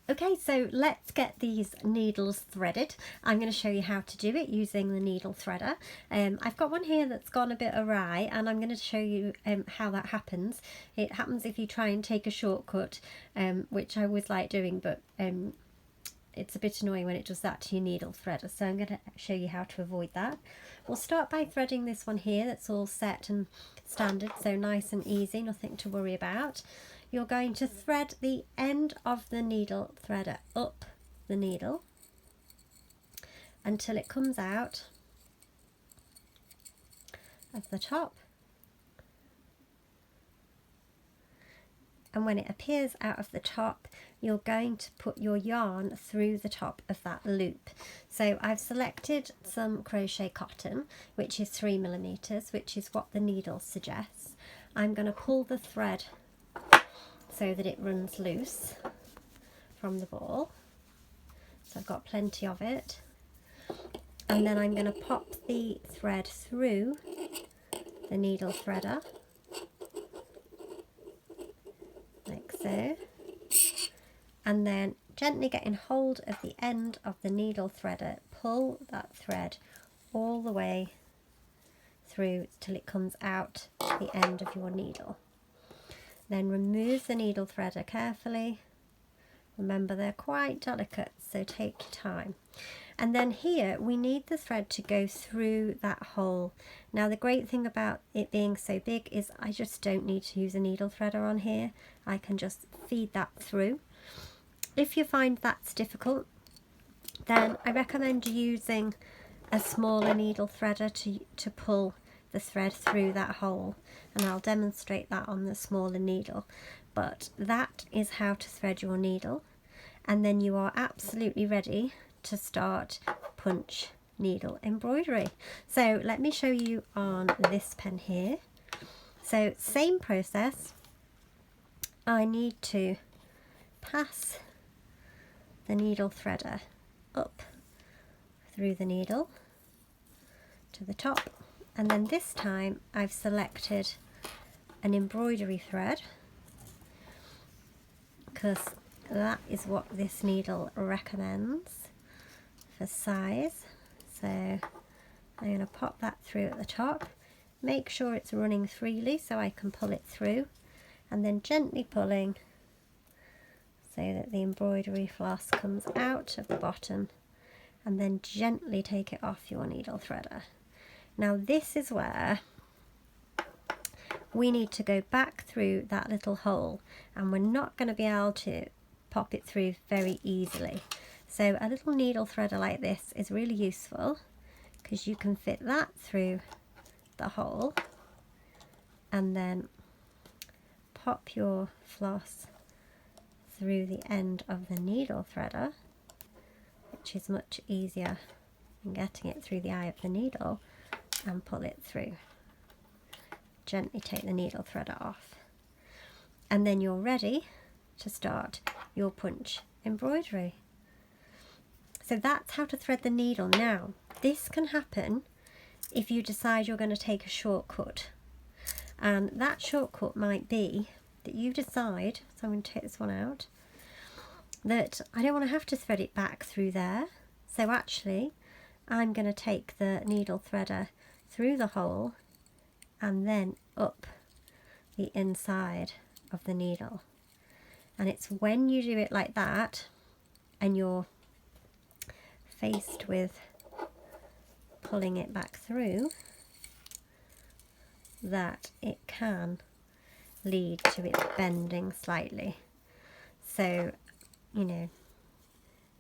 Okay, so let's get these needles threaded. I'm going to show you how to do it using the needle threader. I've got one here that's gone a bit awry, and I'm going to show you how that happens. It happens if you try and take a shortcut, which I always like doing, but it's a bit annoying when it does that to your needle threader. So I'm going to show you how to avoid that. We'll start by threading this one here that's all set and standard, so nice and easy, nothing to worry about. You're going to thread the end of the needle threader up the needle until it comes out of the top, and when it appears out of the top, you're going to put your yarn through the top of that loop. So I've selected some crochet cotton, which is 3mm, which is what the needle suggests. I'm going to pull the thread so that it runs loose from the ball. So I've got plenty of it. And then I'm going to pop the thread through the needle threader, like so. And then gently getting hold of the end of the needle threader, pull that thread all the way through till it comes out the end of your needle. Then remove the needle threader carefully. Remember, they're quite delicate, so take your time. And then here we need the thread to go through that hole. Now the great thing about it being so big is I just don't need to use a needle threader on here. I can just feed that through. If you find that's difficult, then I recommend using a smaller needle threader to pull the thread through that hole, and I'll demonstrate that on the smaller needle. But that is how to thread your needle, and then you are absolutely ready to start punch needle embroidery. So let me show you on this pen here. So same process. I need to pass the needle threader up through the needle to the top, and then this time I've selected an embroidery thread because that is what this needle recommends for size. So I'm going to pop that through at the top, make sure it's running freely so I can pull it through, and then gently pulling so that the embroidery floss comes out of the bottom, and then gently take it off your needle threader. Now this is where we need to go back through that little hole, and we're not going to be able to pop it through very easily. So a little needle threader like this is really useful because you can fit that through the hole and then pop your floss through the end of the needle threader, which is much easier than getting it through the eye of the needle, and pull it through. Gently take the needle threader off, and then you're ready to start your punch embroidery. So that's how to thread the needle. Now this can happen if you decide you're going to take a shortcut, and that shortcut might be that you decide, so I'm going to take this one out, that I don't want to have to thread it back through there, so actually I'm going to take the needle threader through the hole and then up the inside of the needle. And it's when you do it like that and you're faced with pulling it back through that it can lead to it bending slightly. So, you know,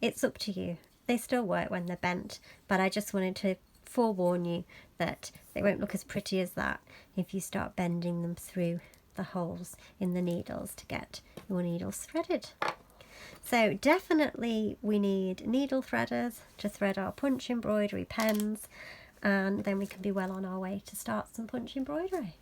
it's up to you. They still work when they're bent, but I just wanted to forewarn you that they won't look as pretty as that if you start bending them through the holes in the needles to get your needles threaded. So definitely we need needle threaders to thread our punch embroidery pens, and then we can be well on our way to start some punch embroidery.